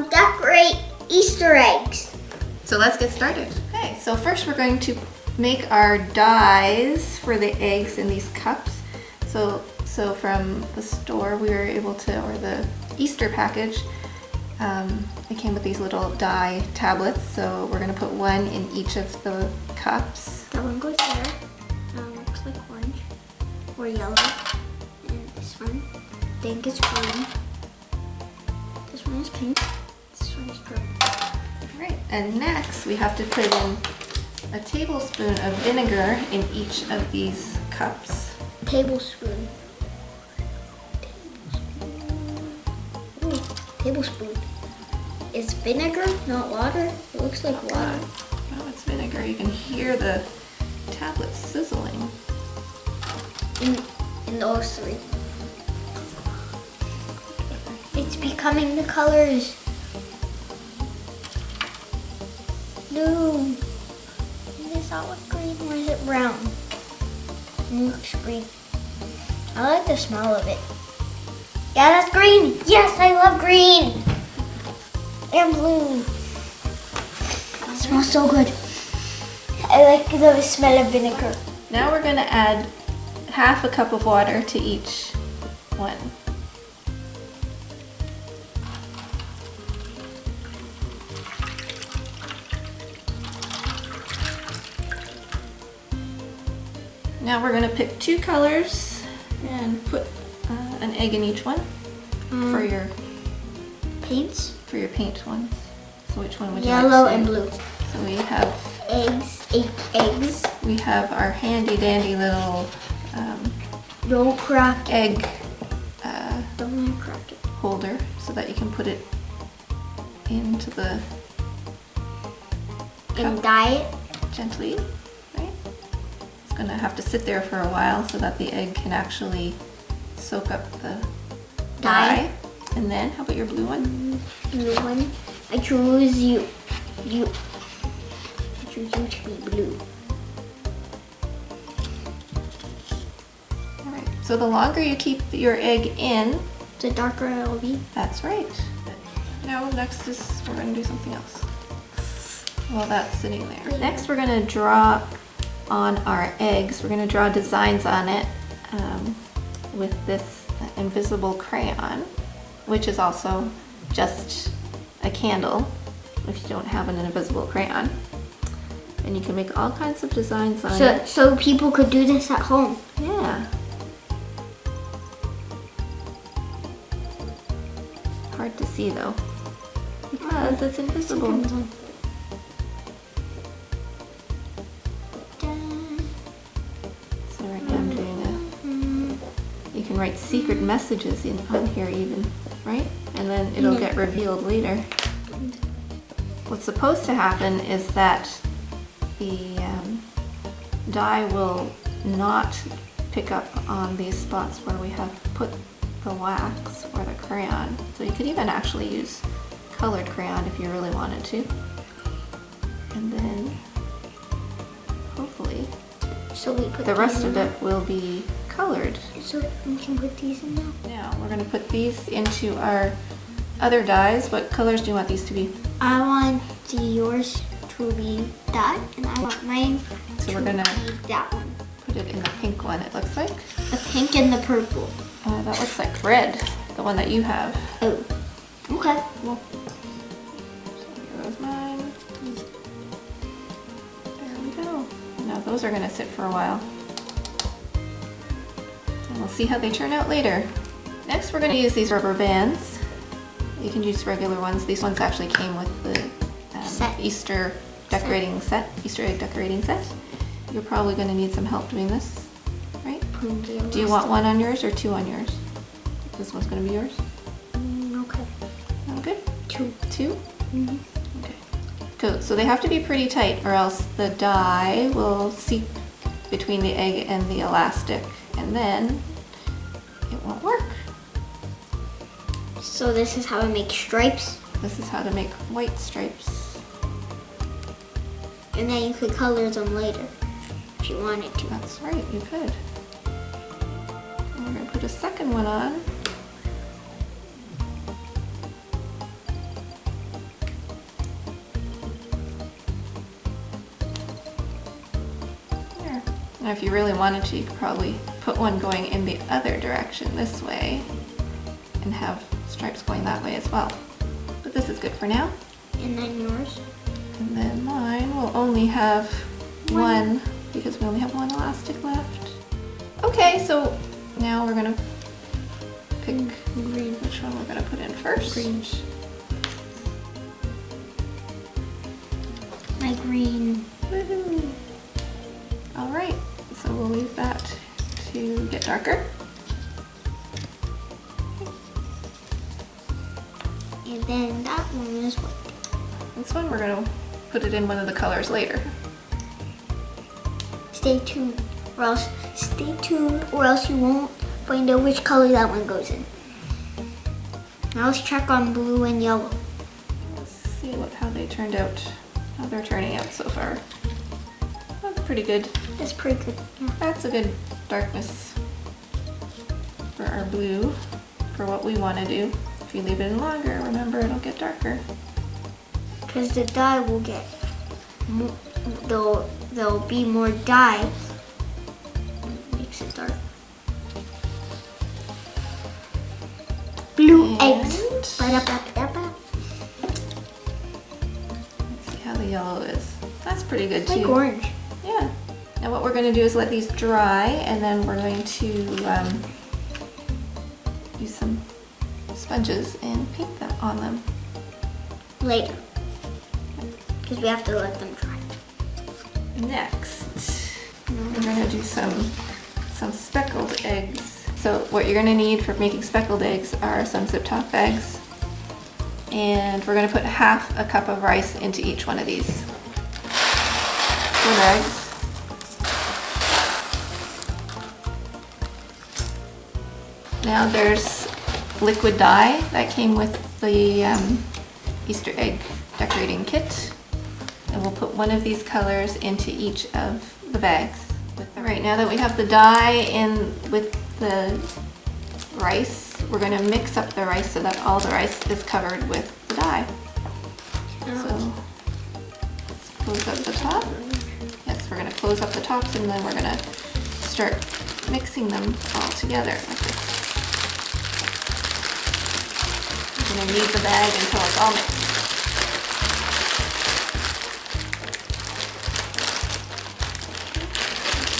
decorate Easter eggs. So let's get started. Okay, so first we're going to make our dies for the eggs in these cups. So from the store we were able to, or the Easter package, it came with these little die tablets. So we're gonna put one in each of the cups. That one goes there. Looks like orange or yellow. And this one, I think it's green. This one is pink. This one is purple. Right, and next we have to put in a tablespoon of vinegar in each of these cups. Tablespoon. Ooh, tablespoon. Is vinegar not water? It looks like water. Oh, it's vinegar. You can hear the tablets sizzling. In those three. It's becoming the colors. Blue. Does that look green or is it brown? It looks green. I like the smell of it. Yeah, that's green. Yes, I love green. And blue. It smells so good. I like the smell of vinegar. Now we're going to add half a cup of water to each one. Now we're going to pick two colors and put an egg in each one for your paints. For your paint ones. So which one would you Yellow like to and do? blue. So we have eggs, 8 eggs. We have our handy dandy little Don't crack egg Don't want to crack it. holder so that you can put it into the And cup dye it. gently, right? It's gonna have to sit there for a while so that the egg can actually soak up the dye. And then, how about your blue one? Blue one. I choose you. I choose you to be blue. All right. So the longer you keep your egg in, The darker it will be. that's right. Now next is we're going to do something else. While that's sitting there. Next we're going to draw on our eggs. We're going to draw designs on it with this invisible crayon, which is also just a candle if you don't have an invisible crayon. And you can make all kinds of designs on it. So people could do this at home. Yeah. Hard to see though, because it's invisible. So right now I'm doing you can write secret messages on here even, right? And then it'll get revealed later. What's supposed to happen is that the dye will not pick up on these spots where we have put the wax or the crayon. So you could even actually use colored crayon if you really wanted to. And then hopefully the rest of it will be colored. So we can put these in now? Now we're going to put these into our other dyes. What colors do you want these to be? I want yours to be that, and I want mine So we're going to be that one. put it in the pink one, it looks like. The pink and the purple. That looks like red, the one that you have. Oh, okay. Well, so here goes mine. There we go. Now those are going to sit for a while. And we'll see how they turn out later. Next we're going to use these rubber bands. You can use regular ones. These ones actually came with the Easter decorating set, Easter egg decorating set. You're probably going to need some help doing this, right? Do you want one on yours or two on yours? This one's going to be yours? Okay. Okay. Two. Two? Mm-hmm. Okay. Good. So they have to be pretty tight or else the dye will seep between the egg and the elastic and then it won't work. So this is how I make stripes? This is how to make white stripes. And then you could color them later if you wanted to. That's right, you could. And we're going to put a second one on. Now if you really wanted to, you could probably put one going in the other direction this way and have stripes going that way as well. But this is good for now. And then yours. And then mine will only have one because we only have one elastic left. Okay, so now we're gonna pick Green. which one we're gonna put in first. Green. My green. Woohoo! All right, so we'll leave that to get darker. And then that one is white. This one we're gonna put it in one of the colors later. Stay tuned, or else you won't find out which color that one goes in. Now let's check on blue and yellow. Let's see how they turned out, how they're turning out so far. That's pretty good. That's pretty good. Yeah. That's a good darkness for our blue, for what we want to do. If you leave it in longer, remember it'll get darker. Because the dye will get, there'll be more dye. Makes it dark. Blue eggs. Ba-da-ba-da-ba. Let's see how the yellow is. That's pretty good Like too. orange. Yeah. Now what we're going to do is let these dry, and then we're going to use some sponges and paint them on them. Later. Because we have to let them dry. Next, we're going to do some speckled eggs. So what you're going to need for making speckled eggs are some zip top bags, and we're going to put half a cup of rice into each one of these eggs. Now there's liquid dye that came with the Easter egg decorating kit, and we'll put one of these colors into each of the bags. All right, now that we have the dye in with the rice, we're going to mix up the rice so that all the rice is covered with the dye. So let's close up the top. Yes, we're going to close up the tops, and then we're going to start mixing them all together like this. We're going to knead the bag until it's all mixed.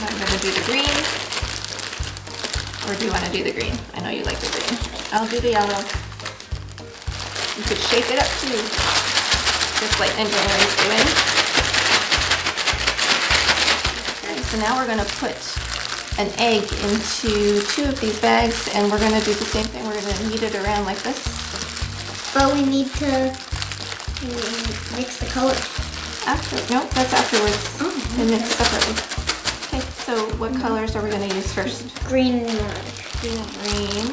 I'm going to do the green. Or do you want to do the green? I know you like the green. I'll do the yellow. You could shake it up too, just like Ninja is doing. Okay, so now we're going to put an egg into two of these bags, and we're going to do the same thing. We're going to knead it around like this. But we need to mix the colors. No, that's afterwards. Oh. And mix separately. Okay, so what colors are we going to use first? Green and orange. Green and green.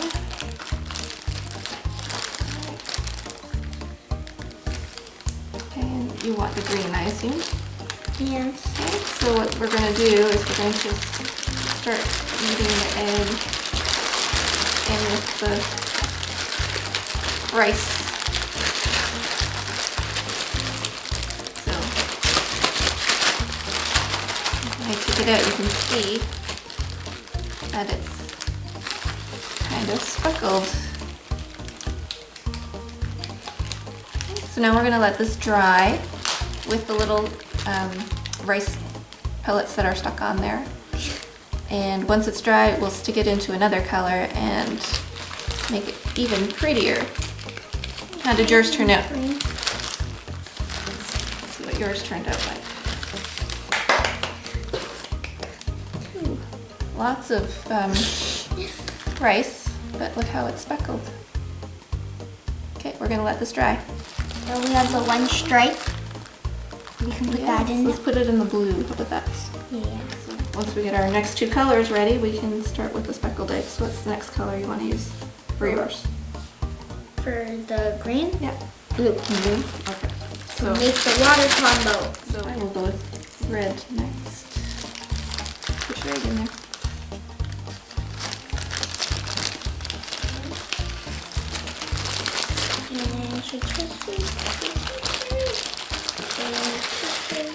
Okay, and you want the green, I assume? Yes. Okay, so what we're going to do is we're going to just start kneading the egg in with the rice. So, when I take it out, you can see that it's kind of speckled. So now we're going to let this dry with the little rice pellets that are stuck on there. And once it's dry, we'll stick it into another color and make it even prettier. How did yours turn out? Let's see what yours turned out like. Ooh, lots of rice, but look how it's speckled. Okay, we're gonna let this dry. So we have the one stripe. We can put that in. Let's put it in the blue. How about that? Yeah. So once we get our next two colors ready, we can start with the speckled eggs. So what's the next color you want to use for yours? For the green? Yeah. Blue. Blue? Okay. So, Make the water combo. so I will go with red next. Put your egg in there. And shake, shake, shake, shake, shake, shake, shake,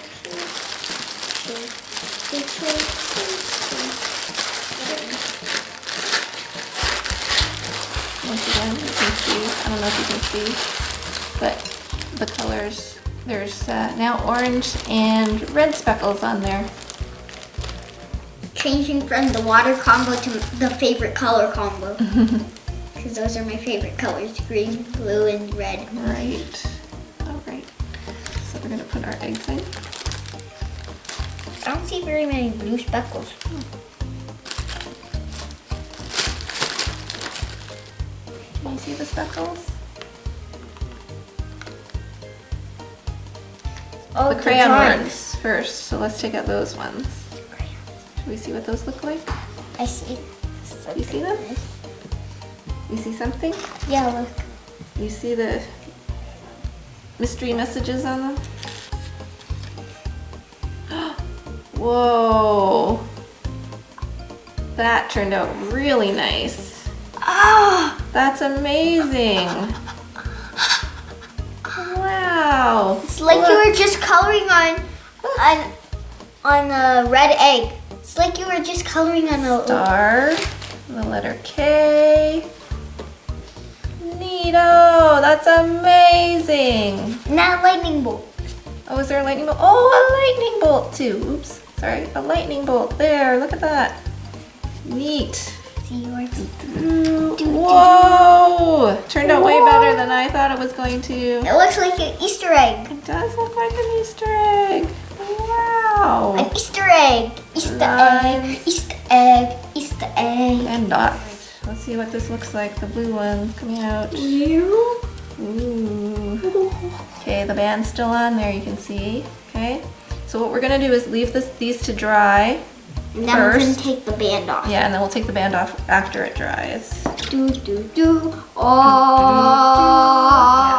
shake, shake, shake, shake. don't know if you can see, but the colors, there's now orange and red speckles on there. Changing from the water combo to the favorite color combo. Because those are my favorite colors, green, blue, and red. Right. All right. So we're gonna put our eggs in. I don't see very many blue speckles. Can you see the speckles? Oh, The crayon drawings. ones first. So let's take out those ones. Should we see what those look like? I see. You see them? You see something? Yeah, look. You see the mystery messages on them? Whoa! That turned out really nice. Ah! That's amazing. Wow. It's like you were just coloring on a red egg. It's like you were just coloring on a Star, the letter K. Neato! That's amazing. not lightning bolt. Oh, is there a lightning bolt? Oh, a lightning bolt too. Oops, sorry, a lightning bolt. There, look at that. Neat. See yours. Whoa! Turned out way better than I thought it was going to. It looks like an Easter egg. It does look like an Easter egg. Wow. An Easter egg. Easter egg. Nice. Easter egg. Easter egg. And dots. Let's see what this looks like. The blue one coming out. You? Ooh. Okay, the band's still on there, you can see. Okay. So what we're gonna do is leave these to dry. And then we're going First. to take the band off. Yeah, and then we'll take the band off after it dries. Do, do, do. Oh.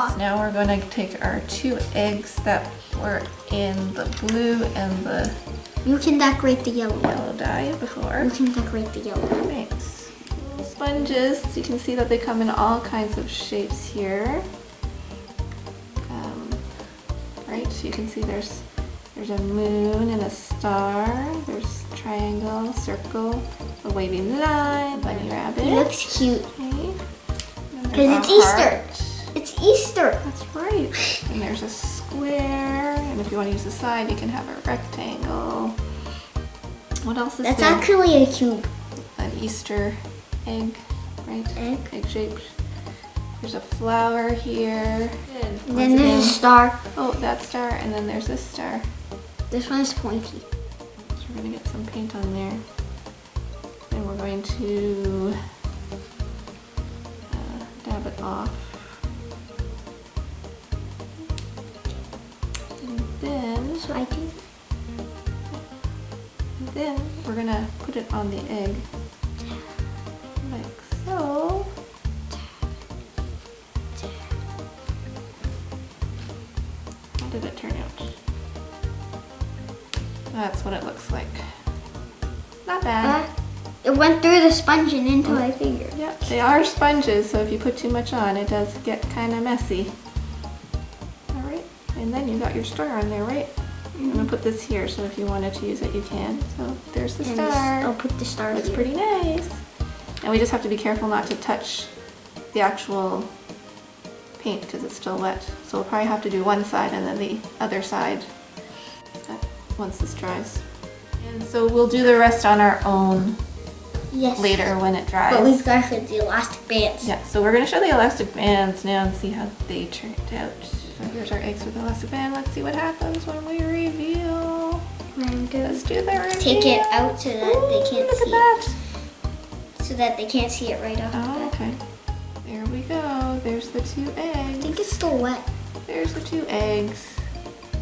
Yes, now we're going to take our 2 eggs that were in the blue and the You can decorate the yellow one. yellow dye before. You can decorate the yellow one. Thanks. Little sponges. You can see that they come in all kinds of shapes here. Right, so you can see there's a moon and a star. There's triangle, circle, a wavy line, bunny rabbit. It looks cute. Okay. Because it's Easter. It's Easter. That's right. And there's a square, and if you want to use the side, you can have a rectangle. What else is That's there? actually a cube. An Easter egg, right? Egg. shaped. There's a flower here. And then there's a star. Oh, that star, and then there's this star. This one's pointy. So we're gonna get some paint on there. And we're going to dab it off. And then we're gonna put it on the egg. Like so. How did it turn out? That's what it looks like. Not bad. It went through the sponge and into my finger. Yep, they are sponges, so if you put too much on, it does get kind of messy. All right, and then you got your star on there, right? I'm gonna put this here, so if you wanted to use it, you can. So there's the And star. I'll put the star Looks here. pretty nice. And we just have to be careful not to touch the actual paint because it's still wet. So we'll probably have to do one side and then the other side once this dries. And so we'll do the rest on our own Yes. later when it dries. But we've got to the elastic bands. Yeah, so we're gonna show the elastic bands now and see how they turned out. So here's our eggs with the elastic band. Let's see what happens when we reveal. Let's do the reveal. Take it out so that they can't Look see at that. it. So that they can't see it right off the Oh, bat. okay. There we go. There's the 2 I eggs. think it's still wet. There's the 2 eggs.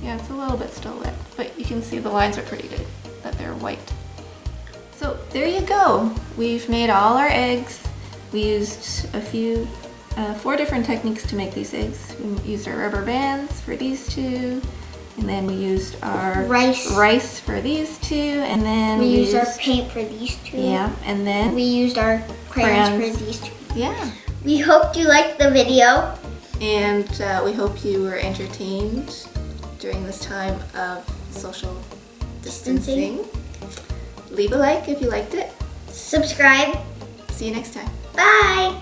Yeah, it's a little bit still wet, but you can see the lines are pretty good, that they're white. So there you go. We've made all our eggs. We used a few, 4 different techniques to make these eggs. We used our rubber bands for these 2, and then we used our rice for these 2, and then We used our paint for these 2. yeah, and then We used our crayons Crayons. for these 2. yeah. We hope you liked the video. And we hope you were entertained during this time of social distancing. Leave a like if you liked it. Subscribe. See you next time. Bye.